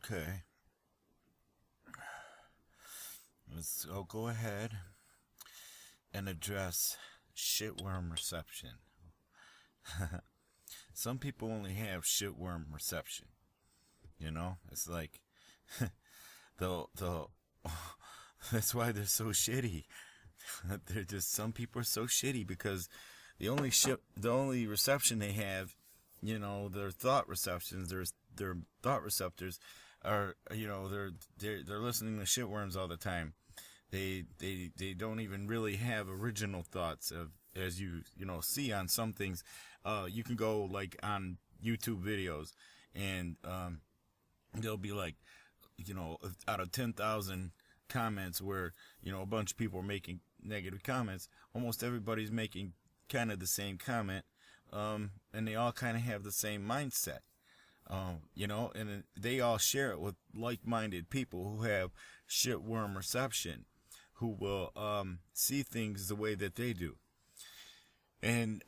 Okay. I'll go ahead and address shitworm reception. Some people only have shitworm reception. It's like the that's why they're so shitty. They're just some people are so shitty because the only reception they have, their thought receptions, their thought receptors are, they're listening to shitworms all the time. They don't even really have original thoughts of, as see on some things. You can go like on YouTube videos and they'll be like, out of 10,000 comments where a bunch of people are making negative comments, almost everybody's making kind of the same comment, and they all kind of have the same mindset. And they all share it with like-minded people who have shitworm reception, who will see things the way that they do. And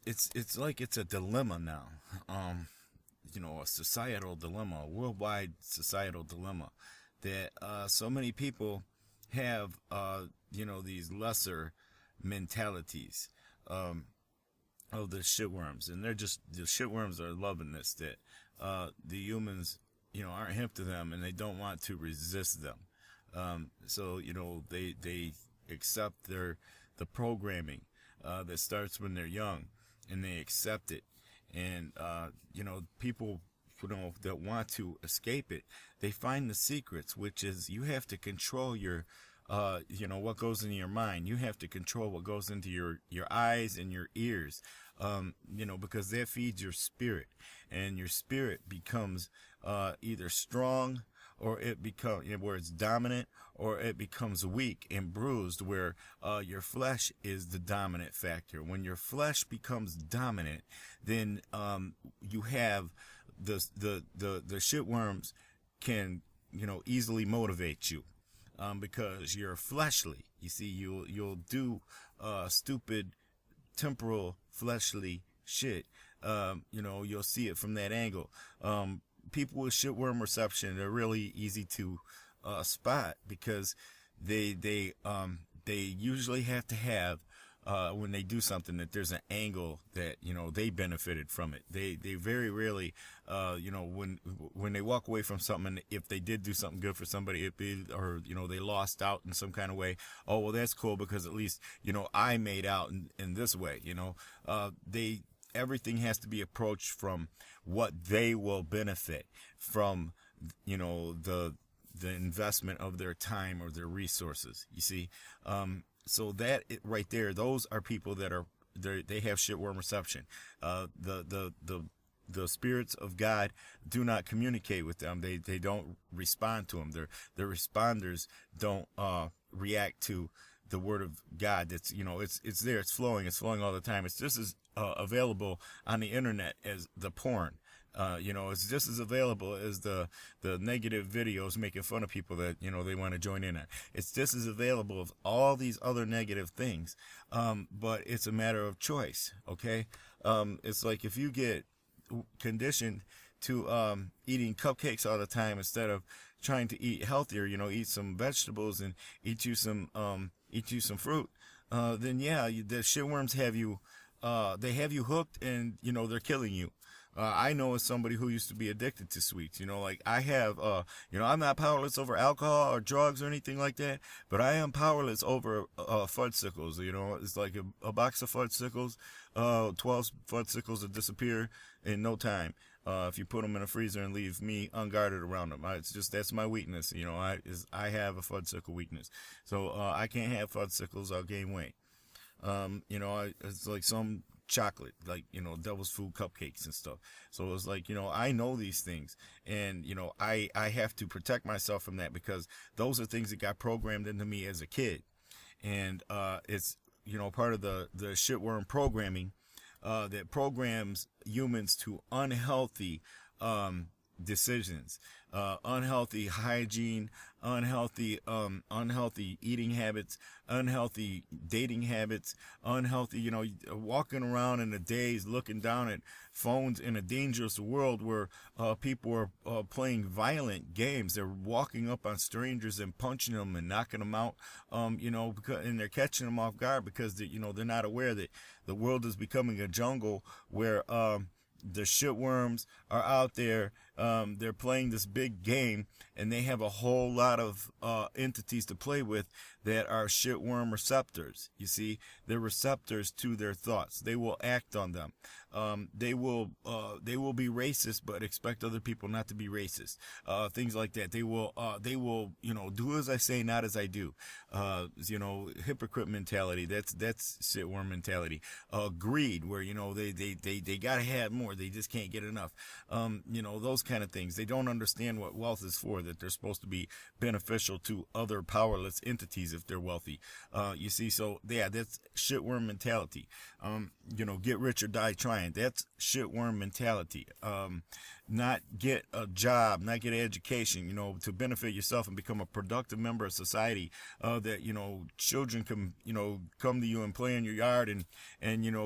it's like it's a dilemma now, a societal dilemma, a worldwide societal dilemma, that so many people have, these lesser mentalities of the shitworms, and the shitworms are loving this, that the humans, aren't hip to them, and they don't want to resist them. So they accept the programming that starts when they're young, and they accept it. And people that want to escape it, they find the secrets, which is you have to control your what goes into your mind. You have to control what goes into your eyes and your ears, because that feeds your spirit, and your spirit becomes either strong, or it becomes, where it's dominant, or it becomes weak and bruised, where your flesh is the dominant factor. When your flesh becomes dominant, then you have the shitworms can easily motivate you, because you're fleshly. You see, you'll do stupid temporal fleshly shit. You'll see it from that angle. People with shitworm reception, they're really easy to spot, because they usually have to have, when they do something, that there's an angle that they benefited from it. They very rarely, when they walk away from something, if they did do something good for somebody, or they lost out in some kind of way. Oh well, that's cool, because at least I made out in this way. Everything has to be approached from what they will benefit from, the investment of their time or their resources. You see, so that right there, those are people that they have shitworm reception. The spirits of God do not communicate with them. They don't respond to them. Their responders don't react to the word of God. That's it's there. It's flowing all the time. It's just as available on the internet as the porn. It's just as available as the negative videos making fun of people that they want to join in on. It's just as available as all these other negative things, but it's a matter of choice. Okay, it's like if you get conditioned to eating cupcakes all the time instead of trying to eat healthier, eat some vegetables and eat you some fruit, then yeah, the shitworms have you. They have you hooked, and they're killing you. I know as somebody who used to be addicted to sweets, like I have, I'm not powerless over alcohol or drugs or anything like that, but I am powerless over fudgesicles. It's like a box of fudgesicles, 12 fudgesicles that disappear in no time. If you put them in a freezer and leave me unguarded around them, that's my weakness. I have a fudgesicle weakness, so I can't have fudgesicles. I'll gain weight. It's like some chocolate, like, devil's food cupcakes and stuff. So it's like, I know these things, and, I have to protect myself from that, because those are things that got programmed into me as a kid. And, it's, part of the shitworm programming, that programs humans to unhealthy, decisions, unhealthy hygiene, unhealthy eating habits, unhealthy dating habits, unhealthy, walking around in a daze looking down at phones in a dangerous world where people are playing violent games. They're walking up on strangers and punching them and knocking them out, and they're catching them off guard because they're not aware that the world is becoming a jungle where the shitworms are out there. They're playing this big game, and they have a whole lot of entities to play with that are shitworm receptors. You see, they're receptors to their thoughts. They will act on them. They will be racist, but expect other people not to be racist. Things like that. They will do as I say, not as I do. Hypocrite mentality. That's shitworm mentality. Greed, where they gotta have more. They just can't get enough. Those kind of things. They don't understand what wealth is for. That they're supposed to be beneficial to other powerless entities if they're wealthy. You see, so yeah, that's shitworm mentality. Get rich or die trying. That's shitworm mentality. Not get a job, not get an education, to benefit yourself and become a productive member of society. That children can come to you and play in your yard and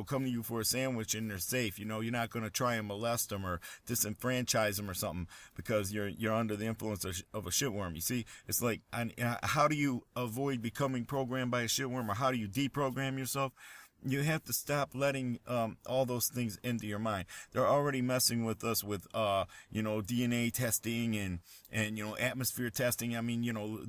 come to you for a sandwich and they're safe. You're not going to try and molest them or disenfranchise them or something because you're under the influence of a shitworm. You see, it's like, how do you avoid becoming programmed by a shitworm, or how do you deprogram yourself? You have to stop letting all those things into your mind. They're already messing with us with DNA testing and atmosphere testing. I mean,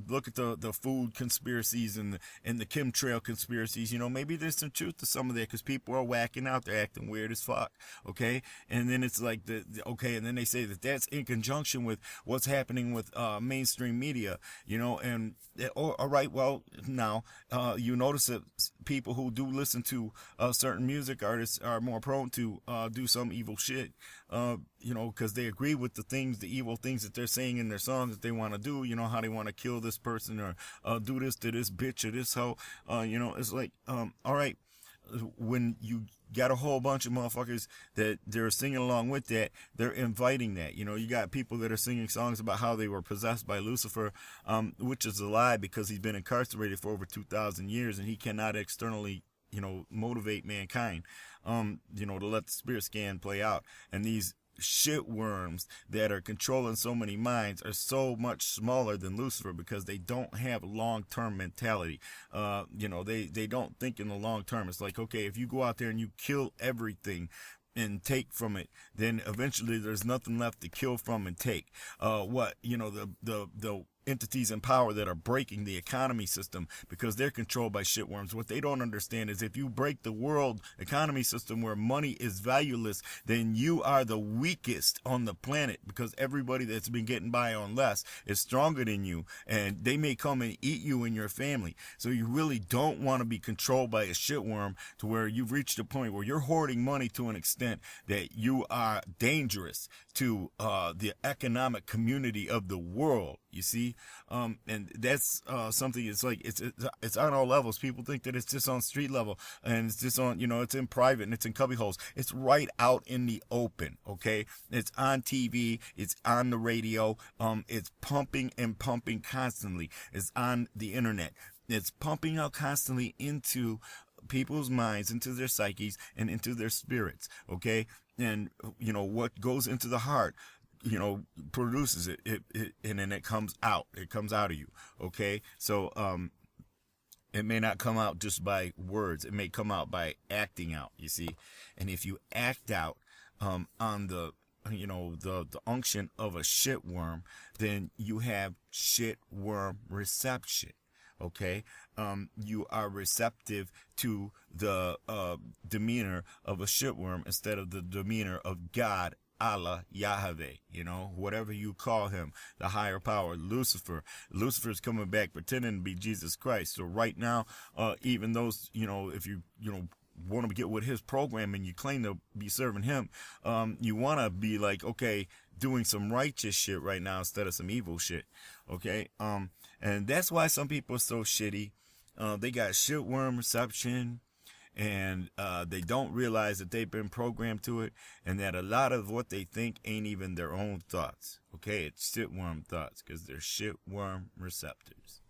look at the food conspiracies and the chemtrail conspiracies. Maybe there's some truth to some of that because people are whacking out. They're acting weird as fuck. Okay, and then it's like and then they say that that's in conjunction with what's happening with mainstream media. All right, well now you notice that people who do listen to certain music artists are more prone to do some evil shit, because they agree with the evil things that they're saying in their songs that they want to do. How they want to kill this person or do this to this bitch or this hoe. It's like, all right, when you got a whole bunch of motherfuckers that they're singing along with that, they're inviting that. You got people that are singing songs about how they were possessed by Lucifer, which is a lie because he's been incarcerated for over 2,000 years and he cannot externally motivate mankind, to let the spirit scan play out. And these shit worms that are controlling so many minds are so much smaller than Lucifer because they don't have long-term mentality. They don't think in the long term. It's like, okay, if you go out there and you kill everything and take from it, then eventually there's nothing left to kill from and take. The entities in power that are breaking the economy system because they're controlled by shitworms. What they don't understand is if you break the world economy system where money is valueless, then you are the weakest on the planet because everybody that's been getting by on less is stronger than you, and they may come and eat you and your family. So you really don't want to be controlled by a shitworm to where you've reached a point where you're hoarding money to an extent that you are dangerous to the economic community of the world. You see, and that's something. It's like it's on all levels. People think that it's just on street level, and it's just on it's in private and it's in cubby holes. It's right out in the open. Okay, it's on TV. It's on the radio. It's pumping and pumping constantly. It's on the internet. It's pumping out constantly into people's minds, into their psyches, and into their spirits. Okay, and what goes into the heart produces it and then it comes out of you. Okay, so it may not come out just by words, it may come out by acting out, you see. And if you act out on the the unction of a shitworm, then you have shitworm reception. Okay, you are receptive to the demeanor of a shitworm instead of the demeanor of God, Allah, Yahweh, whatever you call him, the higher power, Lucifer. Lucifer's coming back pretending to be Jesus Christ. So right now, even those, if you, want to get with his program and you claim to be serving him, you want to be like, okay, doing some righteous shit right now instead of some evil shit. Okay. And that's why some people are so shitty. They got shitworm reception. and they don't realize that they've been programmed to it, and that a lot of what they think ain't even their own thoughts. Okay, it's shitworm thoughts, because they're shitworm receptors.